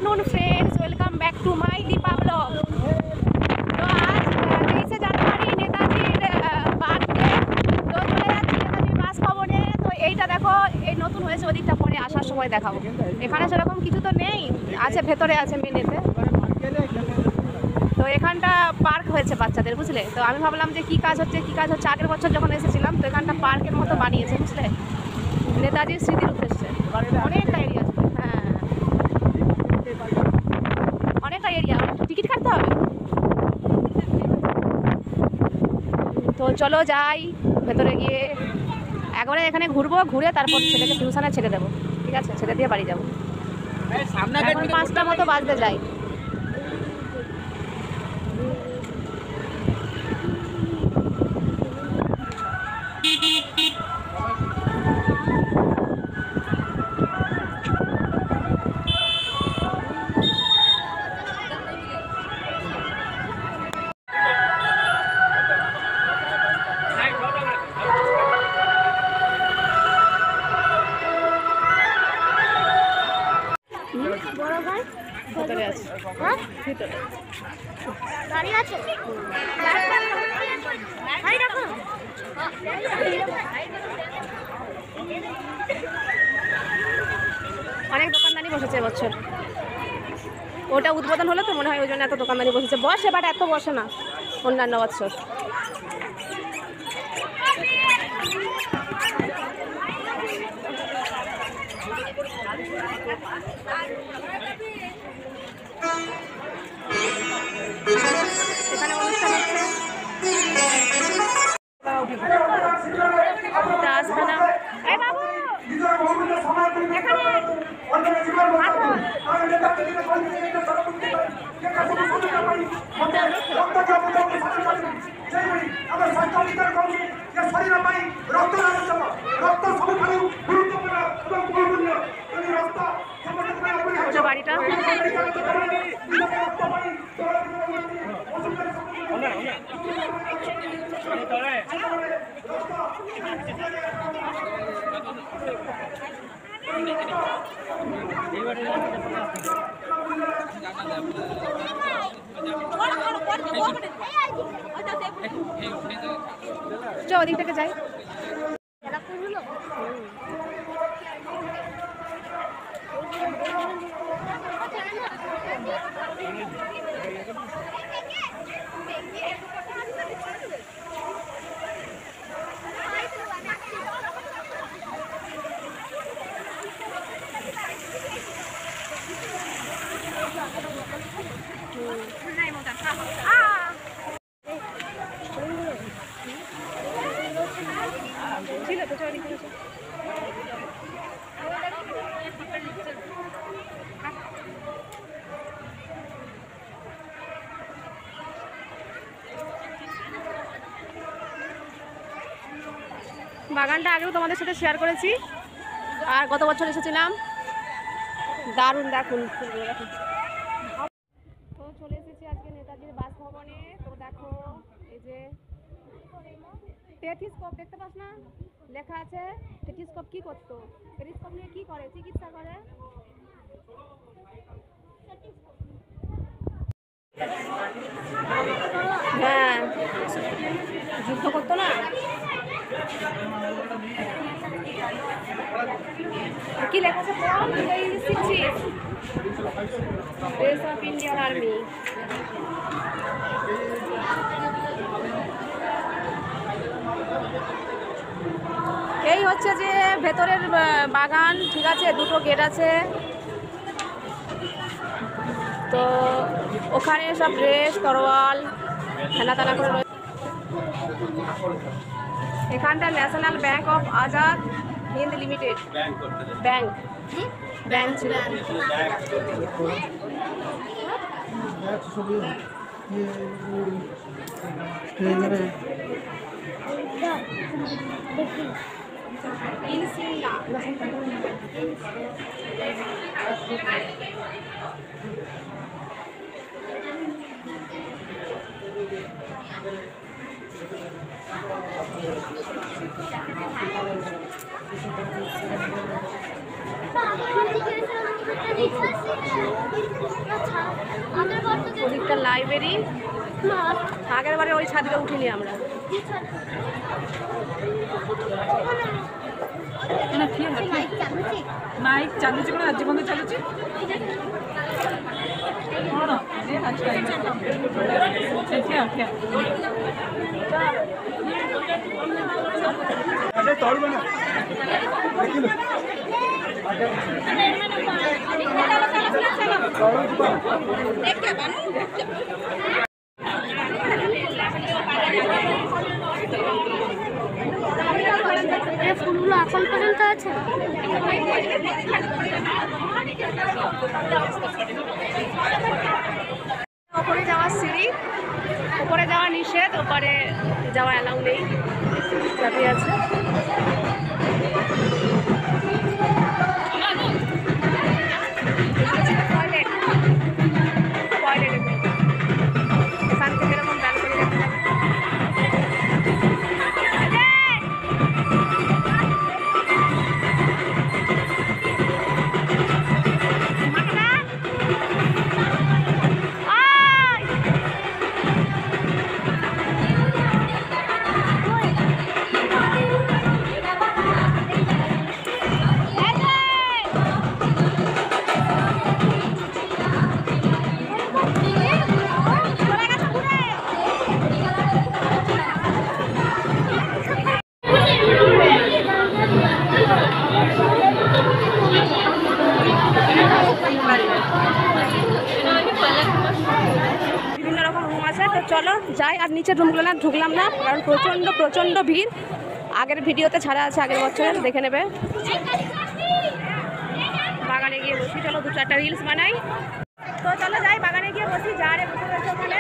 Afternoon friends, welcome back to my Deepa blog. तो आज 23 জানুয়ারি নেতাজির বার্থডে, তো চলে যাচ্ছি নেতাজির বাসভবনে। তো এইটা দেখো, এই নতুন হয়েছে, ওদিকটা পরে আসার সময় দেখাবো। এখানে সেরকম কিছু তো নেই, আছে ভেতরে আছে মেনেতে। তো এখানটা পার্ক হয়েছে বাচ্চাদের, বুঝলে। তো আমি ভাবলাম যে কী কাজ হচ্ছে আগের বছর যখন এসেছিলাম, তো এখানটা পার্কের মতো বানিয়েছে, বুঝলে, নেতাজির স্মৃতির উদ্দেশ্যে। অনেকটা এরিয়া, হ্যাঁ অনেকটা এরিয়া, টিকিট কাটতে হবে। তো চলো যাই ভেতরে গিয়ে একবারে এখানে ঘুরবো, ঘুরে তারপর ছেলেকে টিউশনে ছেড়ে দেবো। ঠিক আছে, ছেড়ে দিয়ে বাড়ি যাবো। এখন 5টা মতো বাজতে যাই। ভিতরে আছে, হ্যাঁ ভিতরে গাড়ি আছে। অনেক দোকানদানি বসেছে এবছর, ওটা উদ্বোধন হলো তো মনে হয়, ওই জন্য এত দোকানদানি বসেছে। বসে বাট এত বসে না অন্যান্য বছর। এখানে অনুষ্ঠান হচ্ছে, আসবে না। এই বাবু বাড়িটা চল ওদিক থেকে যাই। বাগানটা আগেও তোমাদের সাথে শেয়ার করেছি, আর গত বছর এসেছিলাম, দারুণ দেখুন। তো চলে এসেছি আজকে নেতাজির বাসভবনে। তো দেখো এই যে টেথিস্কোপ দেখতে পাস না, লেখা আছে টেথিস্কোপ কি করতো, টেথিস্কোপ নিয়ে কি করে, চিকিৎসা করে। হ্যাঁ যুদ্ধ করতো না, কি লেখা আছে ড্রেস অফ ইন্ডিয়ান আর্মি। এই হচ্ছে যে ভেতরের বাগান, ঠিক আছে, দুটো গেট আছে। তো ওখানে সব ড্রেস, তরোয়াল হেনা তেনা করে রয়েছে। এখানটা national bank of Azad Hind limited bank ছিল। ওদিকটা লাইব্রেরি, আগের বারে ওই ছাদে উঠিনি আমরা। ମାଇକ୍ ଚାଲୁଛି କ'ଣ ଆଜି ବନ୍ଦ ଚାଲୁଛି କ'ଣ ফুলগুলো এখন পর্যন্ত আছে। ওপরে যাওয়ার সিঁড়ি, ওপরে যাওয়া নিষেধ, ওপরে যাওয়া অ্যালাউ নেই, চাবি আছে। এখান থেকে এরকম ব্যালকনি দেখতে পাবে। বিভিন্ন রকম রুম আছে, তো চলো যাই। আর নিচের রুমগুলো না ঢুকলাম না, কারণ প্রচণ্ড ভিড়। আগের ভিডিওতে ছাড়া আছে, আগের বছরের, দেখে নেবে। বাগানে গিয়ে বসি, চলো 2-4টা রিলস বানাই। তো চলো যাই, বাগানে গিয়ে বসি। যা রে বসে রয়েছে ওখানে,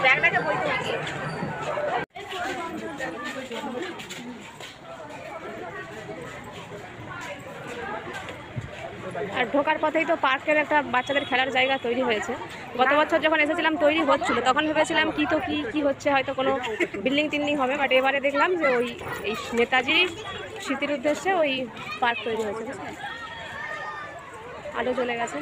ব্যাগটাকে বই করছি। আর ঢোকার পথেই তো পার্কের একটা বাচ্চাদের খেলার জায়গা তৈরি হয়েছে। গত বছর যখন এসেছিলাম তৈরি হচ্ছিল, তখন ভেবেছিলাম কি হচ্ছে, হয়তো কোনো বিল্ডিং হবে, বাট এবারে দেখলাম যে ওই এই নেতাজির স্মৃতির উদ্দেশ্যে ওই পার্ক তৈরি হয়েছে। আলো চলে গেছে।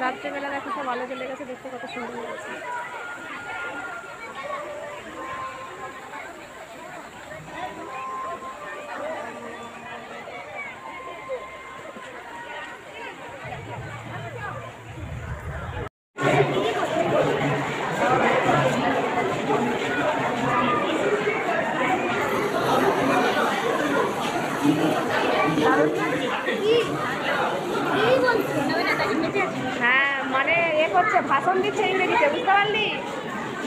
রাত্রেবেলা দেখো সব আলো চলে গেছে, দেখতে কত সুন্দর লাগছে। হ্যাঁ, মানে করছে, ভাষণ দিচ্ছে ইংরেজিতে, বুঝতে পারলি?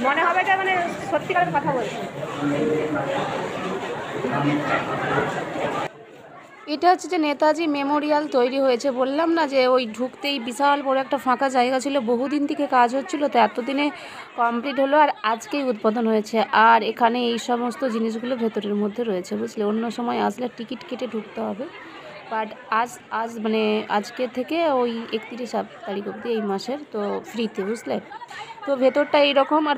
মনে হবে যে মানে সত্যিকারের কথা বলছে। এটা হচ্ছে যে নেতাজি মেমোরিয়াল তৈরি হয়েছে। বললাম না যে ওই ঢুকতেই বিশাল বড় একটা ফাঁকা জায়গা ছিল, বহুদিন থেকে কাজ হচ্ছিল, তো এতদিনে কমপ্লিট হলো আর আজকেই উদ্বোধন হয়েছে। আর এখানে এই সমস্ত জিনিসগুলো ভেতরের মধ্যে রয়েছে, বুঝলে? অন্য সময় আসলে টিকিট কেটে ঢুকতে হবে, বাট আজ মানে আজকে থেকে ওই 31 তারিখ অবধি এই মাসের, তো ফ্রিতে, বুঝলে? তো ভেতরটা এইরকম, আর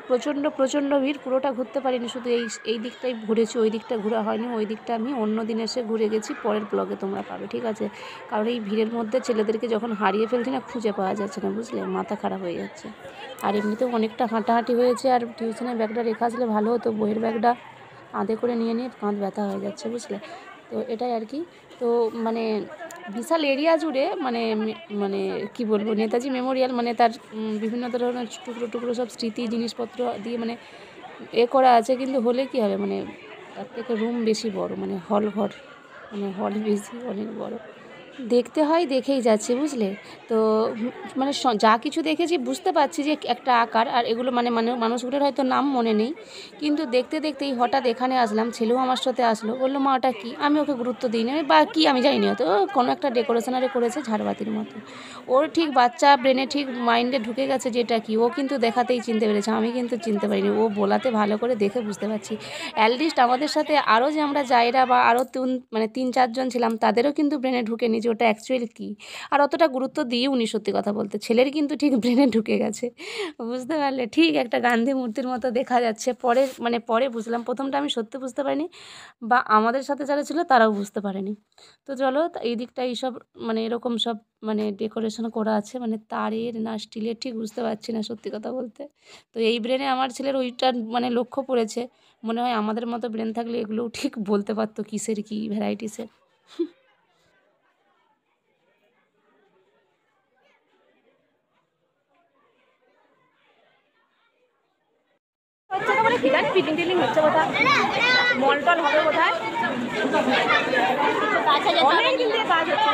প্রচণ্ড ভিড়। পুরোটা ঘুরতে পারিনি, শুধু এই দিকটাই ঘুরেছি, ওই দিকটা ঘোরা হয়নি। ওই দিকটা আমি অন্য দিন এসে ঘুরে গেছি, পরের ব্লগে তোমরা পাবে, ঠিক আছে? কারণ এই ভিড়ের মধ্যে ছেলেদেরকে যখন হারিয়ে ফেলছি না, খুঁজে পাওয়া যাচ্ছে না, বুঝলে? মাথা খারাপ হয়ে যাচ্ছে। আর এমনিতেও অনেকটা হাঁটাহাঁটি হয়েছে, আর টিউশনের ব্যাগটা রেখে আসলে ভালো হতো। বইয়ের ব্যাগটা কাঁধে করে নিয়ে কাঁধ ব্যথা হয়ে যাচ্ছে, বুঝলে? তো এটাই আর কি। তো মানে বিশাল এরিয়া জুড়ে মানে কি বলবো, নেতাজি মেমোরিয়াল মানে তার বিভিন্ন ধরনের টুকরো সব স্মৃতি জিনিসপত্র দিয়ে মানে করা আছে। কিন্তু হলে কি হবে, মানে তার থেকে রুম বেশি বড়, মানে হল বেশি, অনেক বড়। দেখতে হয় দেখেই যাচ্ছি বুঝলে। তো মানে যা কিছু দেখেছি বুঝতে পারছি যে একটা আকার, আর এগুলো মানে মানুষগুলোর হয়তো নাম মনে নেই, কিন্তু দেখতে দেখতেই হঠাৎ এখানে আসলাম, ছেলেও আমার সাথে আসলো, বললো মা ওটা কী, আমি ওকে গুরুত্ব দিই না বা কী আমি জানি না, তো কোনো একটা ডেকোরেশনারে করেছে ঝাড়বাতির মতো। ওর ঠিক বাচ্চা ব্রেনে ঠিক মাইন্ডে ঢুকে গেছে যেটা কি, ও কিন্তু দেখাতেই চিনতে পেরেছে, আমি কিন্তু চিনতে পারিনি, ও বলাতে ভালো করে দেখে বুঝতে পারছি। অ্যাটলিস্ট আমাদের সাথে আরও যে আমরা জায়রা বা আরও মানে 3-4 জন ছিলাম, তাদেরও কিন্তু ব্রেনে ঢুকেনি যে ওটা অ্যাকচুয়ালি কী, আর অতটা গুরুত্ব দিইওনি সত্যি কথা বলতে। ছেলের কিন্তু ঠিক ব্রেনে ঢুকে গেছে, বুঝতে পারলে, ঠিক একটা গান্ধী মূর্তির মতো দেখা যাচ্ছে। পরে বুঝলাম, প্রথমটা আমি সত্যি বুঝতে পারিনি, বা আমাদের সাথে যারা ছিল তারাও বুঝতে পারেনি। তো চলো এই দিকটা এইসব মানে এরকম সব মানে ডেকোরেশন করা আছে, মানে তারের না স্টিলের ঠিক বুঝতে পারছি না সত্যি কথা বলতে। তো এই ব্রেনে আমার ছেলের ওইটা মানে লক্ষ্য পড়েছে। মনে হয় আমাদের মতো ব্রেন থাকলে এগুলোও ঠিক বলতে পারতো কিসের কী ভ্যারাইটিসের। হচ্ছে তো মানে কি জানি ফিটিং টিলিং হচ্ছে কোথায়, মল টল হবে কোথায়, অনেক দিন দিয়ে কাজ হচ্ছে।